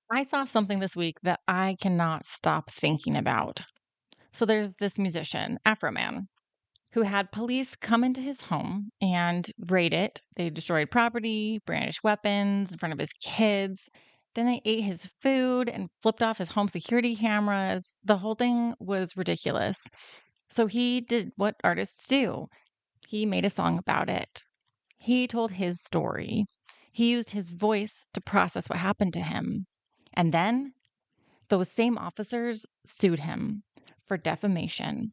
I saw something this week that I cannot stop thinking about. So there's this musician, Afroman, who had police come into his home and raid it. They destroyed property, brandished weapons in front of his kids. Then they ate his food and flipped off his home security cameras. The whole thing was ridiculous. So he did what artists do. He made a song about it. He told his story. He used his voice to process what happened to him. And then those same officers sued him for defamation.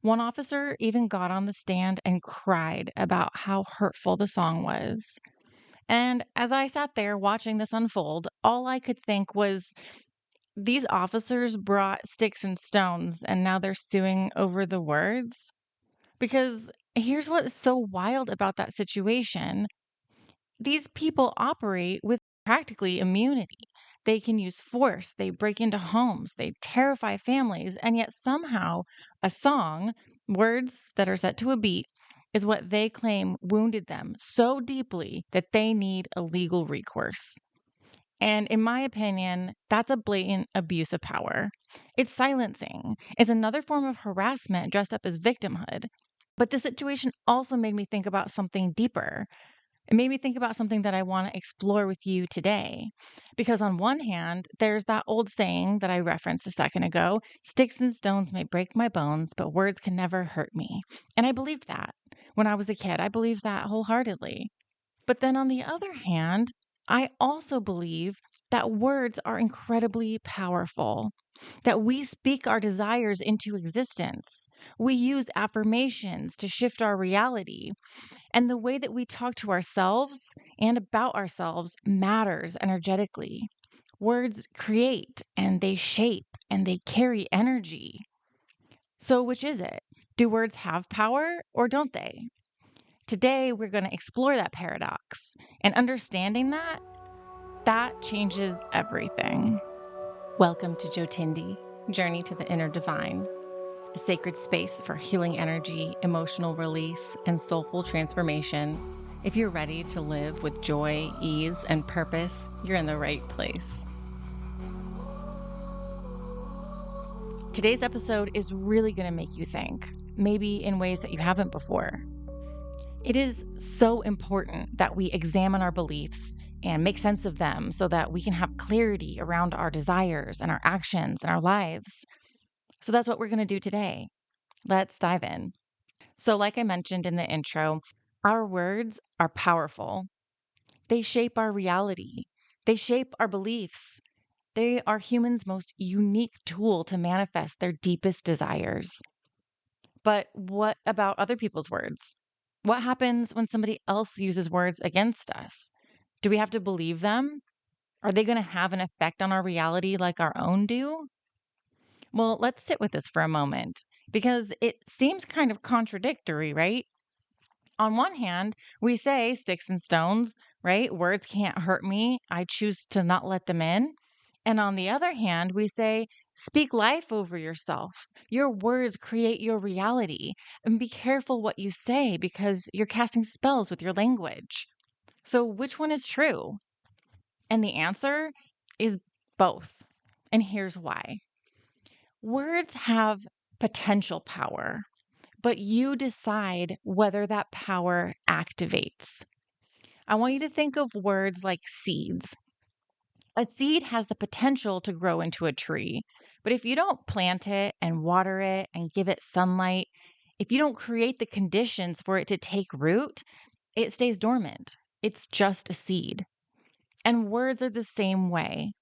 One officer even got on the stand and cried about how hurtful the song was. And as I sat there watching this unfold, all I could think was these officers brought sticks and stones and now they're suing over the words. Because here's what's so wild about that situation: these people operate with practically immunity. They can use force, they break into homes, they terrify families, and yet somehow a song, words that are set to a beat, is what they claim wounded them so deeply that they need a legal recourse. And in my opinion, that's a blatant abuse of power. It's silencing. It's another form of harassment dressed up as victimhood. But the situation also made me think about something deeper. It made me think about something that I want to explore with you today. Because, on one hand, there's that old saying that I referenced a second ago: sticks and stones may break my bones, but words can never hurt me. And I believed that when I was a kid. I believed that wholeheartedly. But then on the other hand, I also believe that words are incredibly powerful, that we speak our desires into existence. We use affirmations to shift our reality, and the way that we talk to ourselves and about ourselves matters energetically. Words create and they shape and they carry energy. So, which is it? Do words have power or don't they? Today, we're going to explore that paradox, and understanding that changes everything. Welcome to Jotindi, Journey to the Inner Divine, a sacred space for healing energy, emotional release, and soulful transformation. If you're ready to live with joy, ease, and purpose, you're in the right place. Today's episode is really going to make you think, maybe in ways that you haven't before. It is so important that we examine our beliefs and make sense of them so that we can have clarity around our desires and our actions and our lives. So that's what we're going to do today. Let's dive in. So, like I mentioned in the intro, our words are powerful. They shape our reality, they shape our beliefs. They are humans' most unique tool to manifest their deepest desires. But what about other people's words? What happens when somebody else uses words against us? Do we have to believe them? Are they going to have an effect on our reality like our own do? Well, let's sit with this for a moment because it seems kind of contradictory, right? On one hand, we say sticks and stones, right? Words can't hurt me. I choose to not let them in. And on the other hand, we say, speak life over yourself. Your words create your reality. And be careful what you say because you're casting spells with your language. So, which one is true? And the answer is both. And here's why: words have potential power, but you decide whether that power activates. I want you to think of words like seeds. A seed has the potential to grow into a tree, but if you don't plant it and water it and give it sunlight, if you don't create the conditions for it to take root, it stays dormant. It's just a seed. And words are the same way.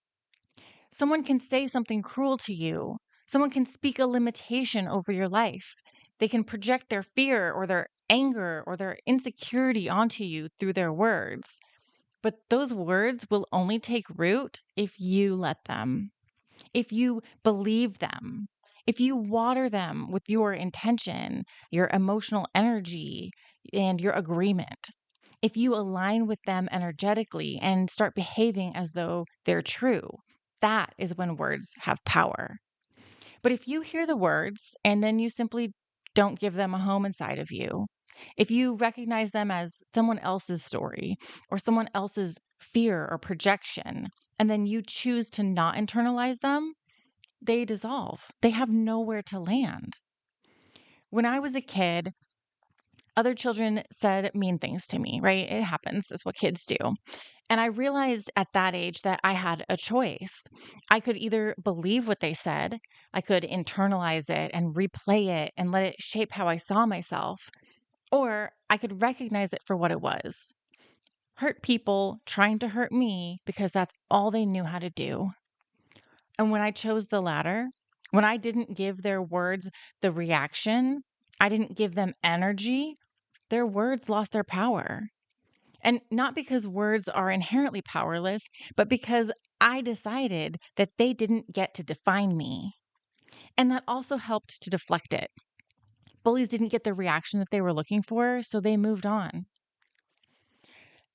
Someone can say something cruel to you. Someone can speak a limitation over your life. They can project their fear or their anger or their insecurity onto you through their words. But those words will only take root if you let them, if you believe them, if you water them with your intention, your emotional energy, and your agreement. If you align with them energetically and start behaving as though they're true, that is when words have power. But if you hear the words and then you simply don't give them a home inside of you, if you recognize them as someone else's story or someone else's fear or projection, and then you choose to not internalize them, they dissolve. They have nowhere to land. When I was a kid, other children said mean things to me, right? It happens. That's what kids do. And I realized at that age that I had a choice. I could either believe what they said, I could internalize it and replay it and let it shape how I saw myself, or I could recognize it for what it was: hurt people trying to hurt me because that's all they knew how to do. And when I chose the latter, when I didn't give their words the reaction, I didn't give them energy, their words lost their power. And not because words are inherently powerless, but because I decided that they didn't get to define me. And that also helped to deflect it. Bullies didn't get the reaction that they were looking for, so they moved on.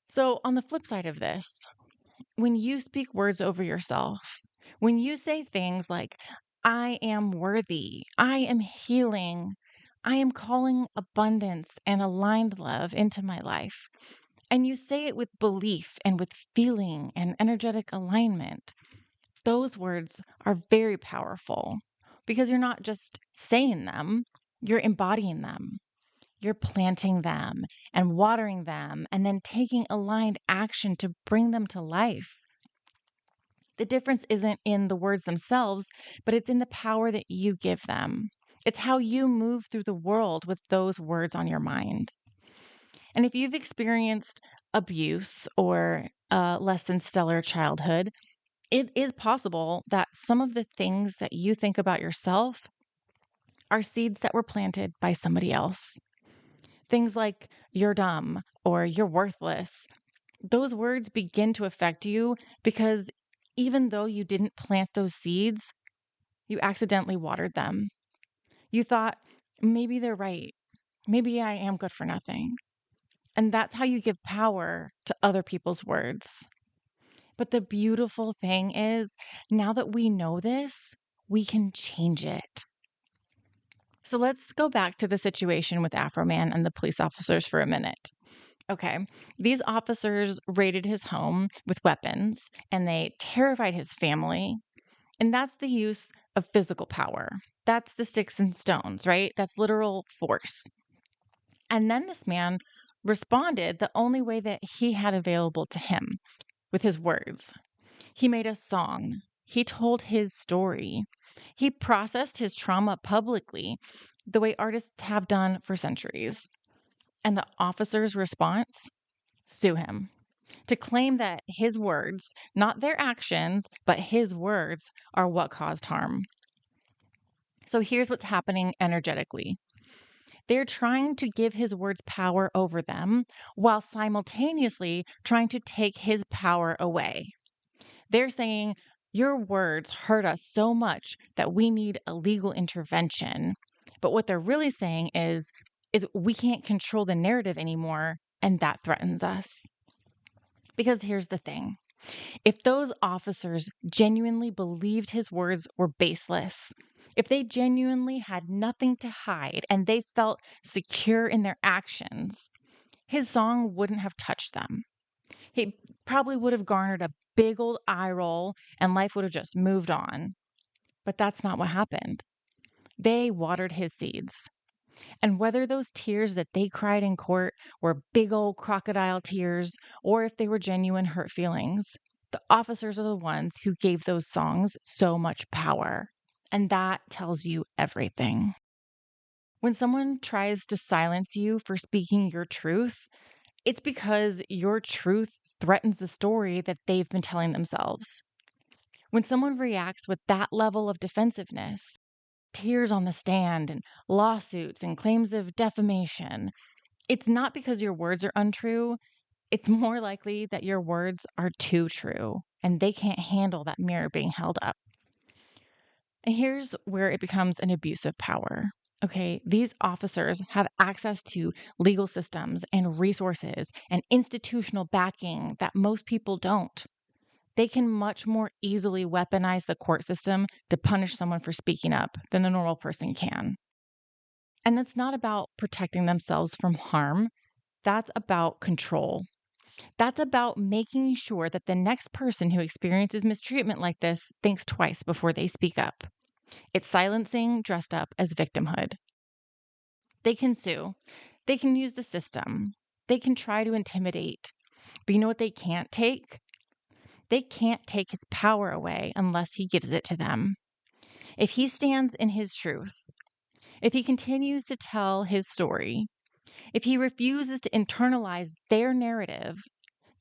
So, on the flip side of this, when you speak words over yourself, when you say things like, I am worthy, I am healing, I am calling abundance and aligned love into my life, and you say it with belief and with feeling and energetic alignment, those words are very powerful because you're not just saying them, you're embodying them. You're planting them and watering them and then taking aligned action to bring them to life. The difference isn't in the words themselves, but it's in the power that you give them. It's how you move through the world with those words on your mind. And if you've experienced abuse or a less than stellar childhood, it is possible that some of the things that you think about yourself are seeds that were planted by somebody else. Things like you're dumb or you're worthless, those words begin to affect you because even though you didn't plant those seeds, you accidentally watered them. You thought, maybe they're right. Maybe I am good for nothing. And that's how you give power to other people's words. But the beautiful thing is, now that we know this, we can change it. So let's go back to the situation with Afroman and the police officers for a minute. Okay, these officers raided his home with weapons and they terrified his family. And that's the use of physical power. That's the sticks and stones, right? That's literal force. And then this man responded the only way that he had available to him, with his words. He made a song. He told his story. He processed his trauma publicly, the way artists have done for centuries. And the officer's response? Sue him. To claim that his words, not their actions, but his words, are what caused harm. So here's what's happening energetically. They're trying to give his words power over them while simultaneously trying to take his power away. They're saying, your words hurt us so much that we need a legal intervention. But what they're really saying is we can't control the narrative anymore, and that threatens us. Because here's the thing. If those officers genuinely believed his words were baseless, if they genuinely had nothing to hide and they felt secure in their actions, his song wouldn't have touched them. He probably would have garnered a big old eye roll and life would have just moved on. But that's not what happened. They watered his seeds. And whether those tears that they cried in court were big old crocodile tears or if they were genuine hurt feelings, the officers are the ones who gave those songs so much power. And that tells you everything. When someone tries to silence you for speaking your truth, it's because your truth threatens the story that they've been telling themselves. When someone reacts with that level of defensiveness, tears on the stand and lawsuits and claims of defamation, it's not because your words are untrue. It's more likely that your words are too true and they can't handle that mirror being held up. And here's where it becomes an abuse of power. Okay, these officers have access to legal systems and resources and institutional backing that most people don't. They can much more easily weaponize the court system to punish someone for speaking up than a normal person can. And that's not about protecting themselves from harm. That's about control. That's about making sure that the next person who experiences mistreatment like this thinks twice before they speak up. It's silencing dressed up as victimhood. They can sue, they can use the system, they can try to intimidate. But you know what they can't take? They can't take his power away unless he gives it to them. If he stands in his truth, if he continues to tell his story, if he refuses to internalize their narrative,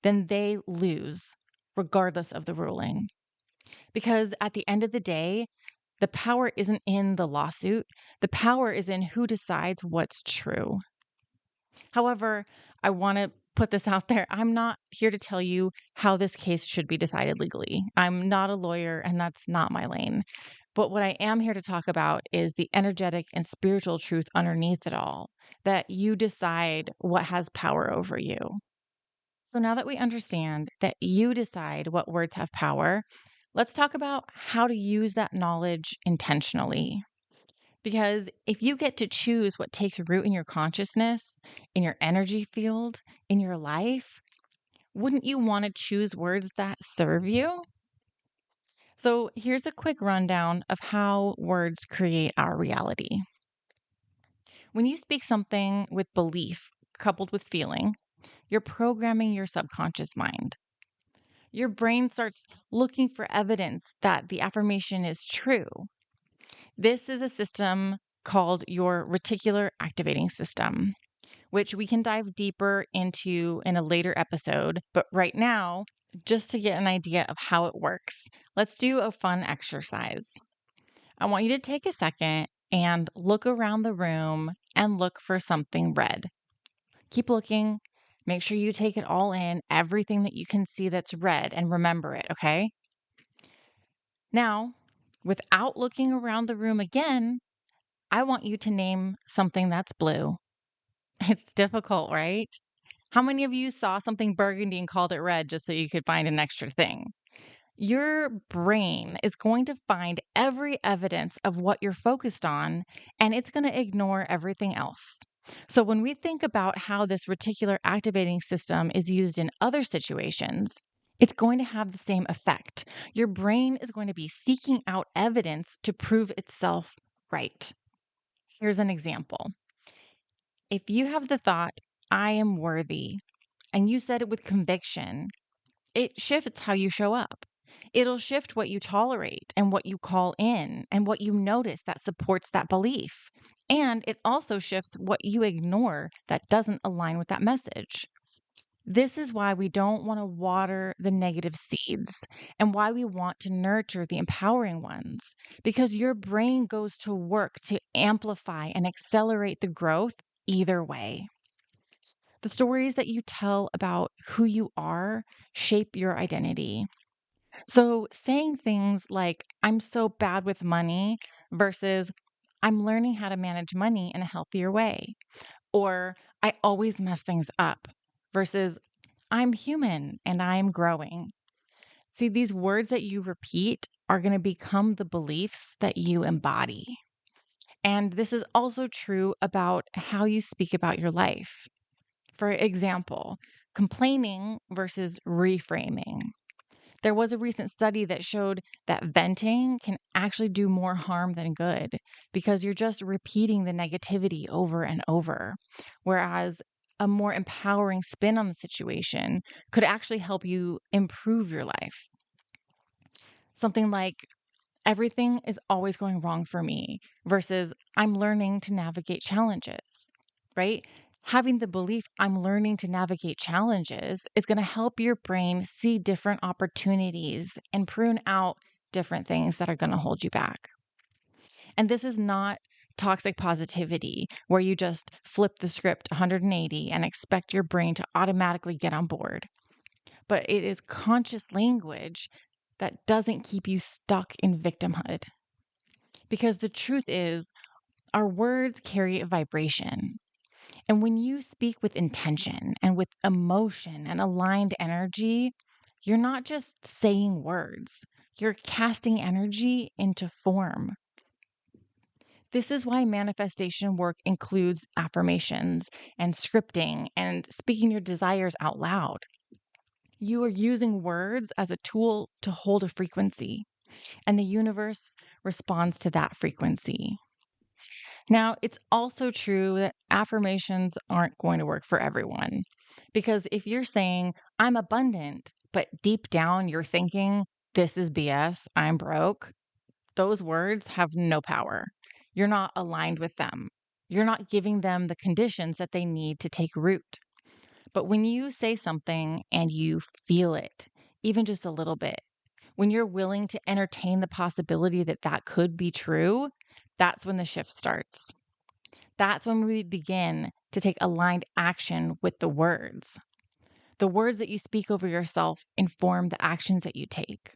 then they lose, regardless of the ruling. Because at the end of the day, the power isn't in the lawsuit, the power is in who decides what's true. However, I want to put this out there. I'm not here to tell you how this case should be decided legally. I'm not a lawyer, and that's not my lane. But what I am here to talk about is the energetic and spiritual truth underneath it all, that you decide what has power over you. So now that we understand that you decide what words have power, let's talk about how to use that knowledge intentionally. Because if you get to choose what takes root in your consciousness, in your energy field, in your life, wouldn't you want to choose words that serve you? So here's a quick rundown of how words create our reality. When you speak something with belief coupled with feeling, you're programming your subconscious mind. Your brain starts looking for evidence that the affirmation is true. This is a system called your reticular activating system, which we can dive deeper into in a later episode. But right now, just to get an idea of how it works, let's do a fun exercise. I want you to take a second and look around the room and look for something red. Keep looking. Make sure you take it all in, everything that you can see that's red, and remember it, okay? Now, without looking around the room again, I want you to name something that's blue. It's difficult, right? How many of you saw something burgundy and called it red just so you could find an extra thing? Your brain is going to find every evidence of what you're focused on, and it's going to ignore everything else. So, when we think about how this reticular activating system is used in other situations, it's going to have the same effect. Your brain is going to be seeking out evidence to prove itself right. Here's an example. If you have the thought, I am worthy, and you said it with conviction, it shifts how you show up. It'll shift what you tolerate and what you call in and what you notice that supports that belief. And it also shifts what you ignore that doesn't align with that message. This is why we don't want to water the negative seeds and why we want to nurture the empowering ones, because your brain goes to work to amplify and accelerate the growth either way. The stories that you tell about who you are shape your identity. So, saying things like, I'm so bad with money versus I'm learning how to manage money in a healthier way, or I always mess things up versus I'm human and I'm growing. See, these words that you repeat are going to become the beliefs that you embody. And this is also true about how you speak about your life. For example, complaining versus reframing. There was a recent study that showed that venting can actually do more harm than good because you're just repeating the negativity over and over. Whereas a more empowering spin on the situation could actually help you improve your life. Something like, everything is always going wrong for me versus I'm learning to navigate challenges, right? Having the belief I'm learning to navigate challenges is going to help your brain see different opportunities and prune out different things that are going to hold you back. And this is not toxic positivity where you just flip the script 180 and expect your brain to automatically get on board. But it is conscious language that doesn't keep you stuck in victimhood. Because the truth is, our words carry a vibration. And when you speak with intention and with emotion and aligned energy, you're not just saying words, you're casting energy into form. This is why manifestation work includes affirmations and scripting and speaking your desires out loud. You are using words as a tool to hold a frequency, and the universe responds to that frequency. Now, it's also true that affirmations aren't going to work for everyone. Because if you're saying, I'm abundant, but deep down you're thinking, this is BS, I'm broke, those words have no power. You're not aligned with them. You're not giving them the conditions that they need to take root. But when you say something and you feel it, even just a little bit, when you're willing to entertain the possibility that that could be true, that's when the shift starts. That's when we begin to take aligned action with the words. The words that you speak over yourself inform the actions that you take.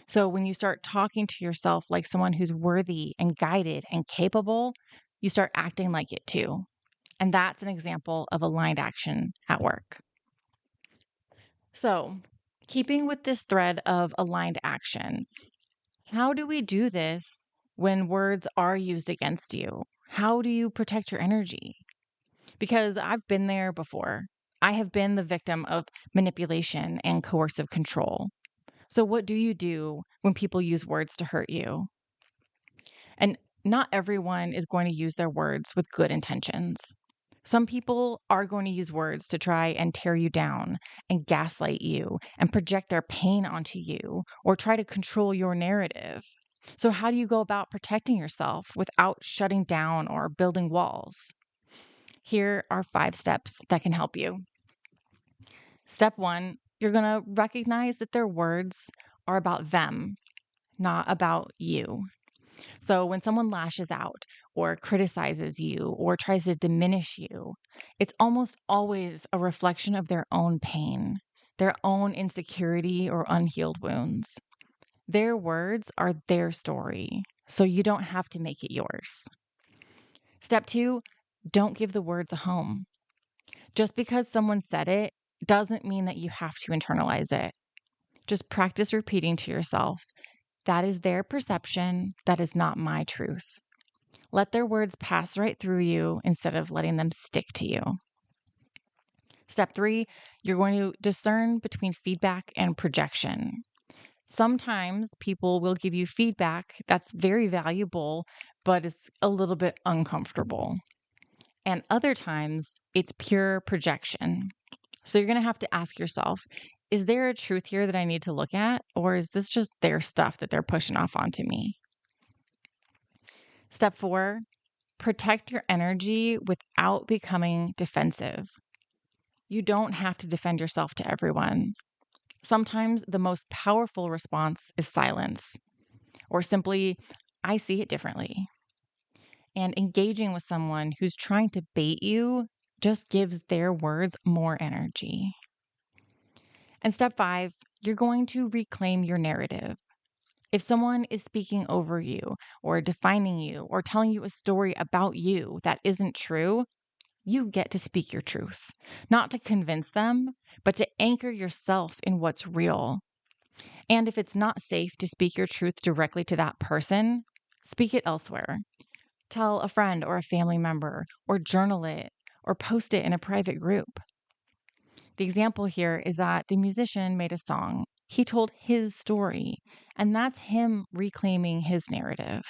So when you start talking to yourself like someone who's worthy and guided and capable, you start acting like it too. And that's an example of aligned action at work. So, keeping with this thread of aligned action, how do we do this when words are used against you? How do you protect your energy? Because I've been there before. I have been the victim of manipulation and coercive control. So, what do you do when people use words to hurt you? And not everyone is going to use their words with good intentions. Some people are going to use words to try and tear you down and gaslight you and project their pain onto you or try to control your narrative. So, how do you go about protecting yourself without shutting down or building walls? Here are 5 steps that can help you. Step 1, you're going to recognize that their words are about them, not about you. So when someone lashes out or criticizes you or tries to diminish you, it's almost always a reflection of their own pain, their own insecurity or unhealed wounds. Their words are their story, so you don't have to make it yours. Step 2, don't give the words a home. Just because someone said it doesn't mean that you have to internalize it. Just practice repeating to yourself, that is their perception, that is not my truth. Let their words pass right through you instead of letting them stick to you. Step 3, you're going to discern between feedback and projection. Sometimes people will give you feedback that's very valuable, but it's a little bit uncomfortable. And other times, it's pure projection. So you're going to have to ask yourself, is there a truth here that I need to look at? Or is this just their stuff that they're pushing off onto me? Step 4, protect your energy without becoming defensive. You don't have to defend yourself to everyone. Sometimes the most powerful response is silence, or simply, I see it differently. And engaging with someone who's trying to bait you just gives their words more energy. And step 5, you're going to reclaim your narrative. If someone is speaking over you, or defining you, or telling you a story about you that isn't true, you get to speak your truth, not to convince them, but to anchor yourself in what's real. And if it's not safe to speak your truth directly to that person, speak it elsewhere. Tell a friend or a family member, or journal it, or post it in a private group. The example here is that the musician made a song. He told his story, and that's him reclaiming his narrative.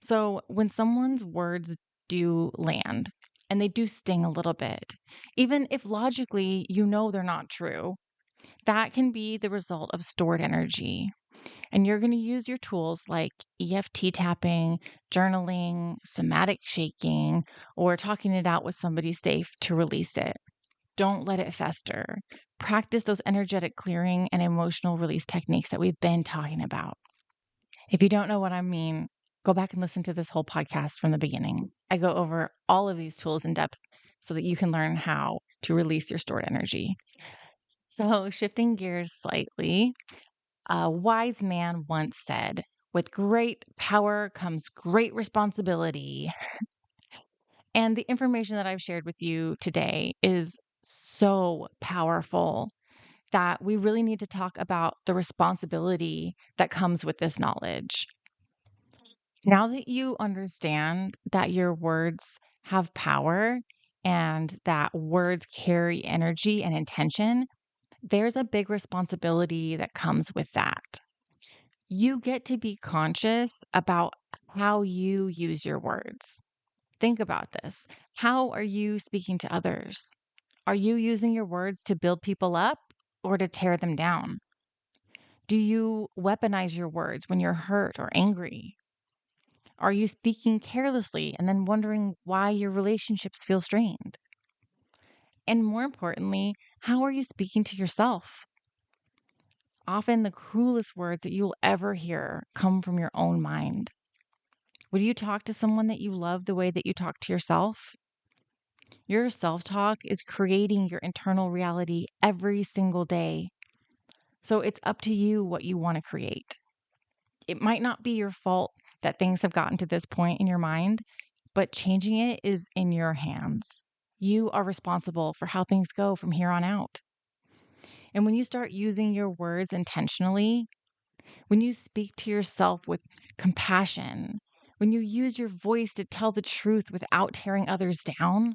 So when someone's words do land, and they do sting a little bit, even if logically you know they're not true, that can be the result of stored energy. And you're going to use your tools like EFT tapping, journaling, somatic shaking, or talking it out with somebody safe to release it. Don't let it fester. Practice those energetic clearing and emotional release techniques that we've been talking about. If you don't know what I mean, go back and listen to this whole podcast from the beginning. I go over all of these tools in depth so that you can learn how to release your stored energy. So, shifting gears slightly, a wise man once said, with great power comes great responsibility. And the information that I've shared with you today is so powerful that we really need to talk about the responsibility that comes with this knowledge. Now that you understand that your words have power and that words carry energy and intention, there's a big responsibility that comes with that. You get to be conscious about how you use your words. Think about this. How are you speaking to others? Are you using your words to build people up or to tear them down? Do you weaponize your words when you're hurt or angry? Are you speaking carelessly and then wondering why your relationships feel strained? And more importantly, how are you speaking to yourself? Often the cruelest words that you'll ever hear come from your own mind. Would you talk to someone that you love the way that you talk to yourself? Your self talk is creating your internal reality every single day. So it's up to you what you want to create. It might not be your fault that things have gotten to this point in your mind, but changing it is in your hands. You are responsible for how things go from here on out. And when you start using your words intentionally, when you speak to yourself with compassion, when you use your voice to tell the truth without tearing others down,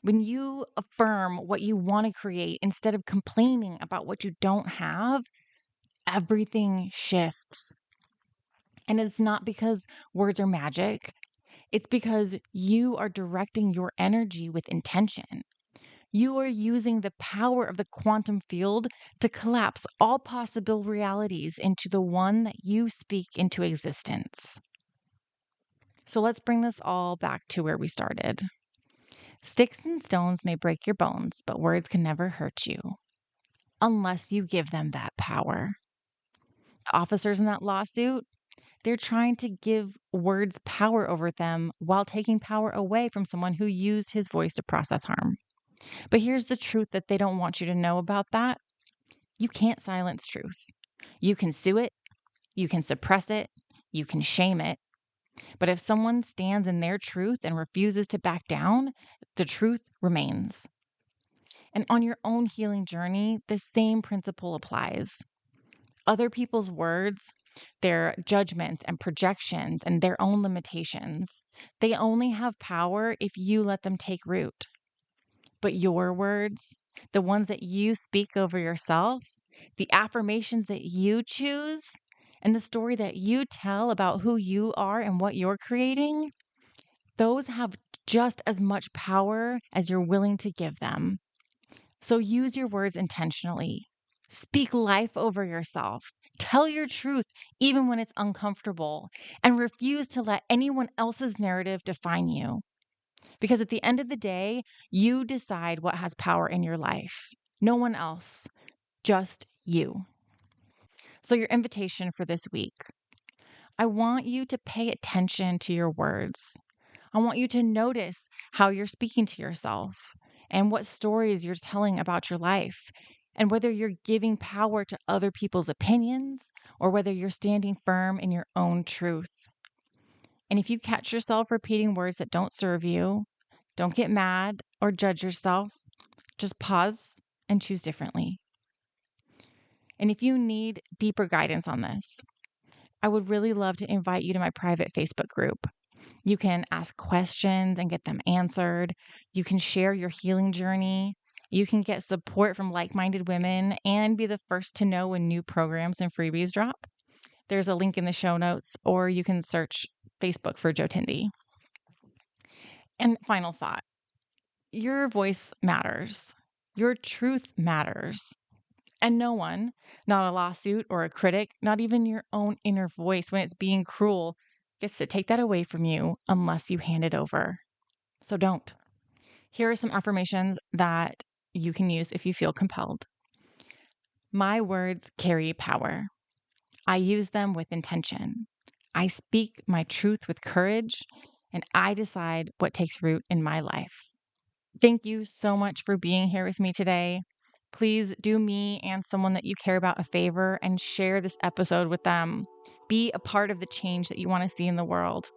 when you affirm what you want to create instead of complaining about what you don't have, everything shifts. And it's not because words are magic, it's because you are directing your energy with intention. You are using the power of the quantum field to collapse all possible realities into the one that you speak into existence. So let's bring this all back to where we started. Sticks and stones may break your bones, but words can never hurt you unless you give them that power. The officers in that lawsuit, they're trying to give words power over them while taking power away from someone who used his voice to process harm. But here's the truth that they don't want you to know about that. You can't silence truth. You can sue it, you can suppress it, you can shame it. But if someone stands in their truth and refuses to back down, the truth remains. And on your own healing journey, the same principle applies. Other people's words, their judgments and projections, and their own limitations, they only have power if you let them take root. But your words, the ones that you speak over yourself, the affirmations that you choose, and the story that you tell about who you are and what you're creating, those have just as much power as you're willing to give them. So use your words intentionally. Speak life over yourself. Tell your truth even when it's uncomfortable, and refuse to let anyone else's narrative define you. Because at the end of the day, you decide what has power in your life. No one else, just you. So, your invitation for this week, I want you to pay attention to your words. I want you to notice how you're speaking to yourself and what stories you're telling about your life, and whether you're giving power to other people's opinions or whether you're standing firm in your own truth. And if you catch yourself repeating words that don't serve you, don't get mad or judge yourself. Just pause and choose differently. And if you need deeper guidance on this, I would really love to invite you to my private Facebook group. You can ask questions and get them answered. You can share your healing journey. You can get support from like minded women and be the first to know when new programs and freebies drop. There's a link in the show notes, or you can search Facebook for Joe Tindy. And final thought, your voice matters, your truth matters. And no one, not a lawsuit or a critic, not even your own inner voice when it's being cruel, gets to take that away from you unless you hand it over. So don't. Here are some affirmations that you can use if you feel compelled. My words carry power. I use them with intention. I speak my truth with courage, and I decide what takes root in my life. Thank you so much for being here with me today. Please do me and someone that you care about a favor and share this episode with them. Be a part of the change that you want to see in the world.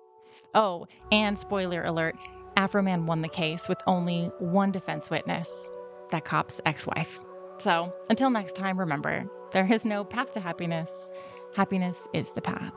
Oh, and spoiler alert, Afroman won the case with only one defense witness, that cop's ex-wife. So until next time, remember, there is no path to happiness. Happiness is the path.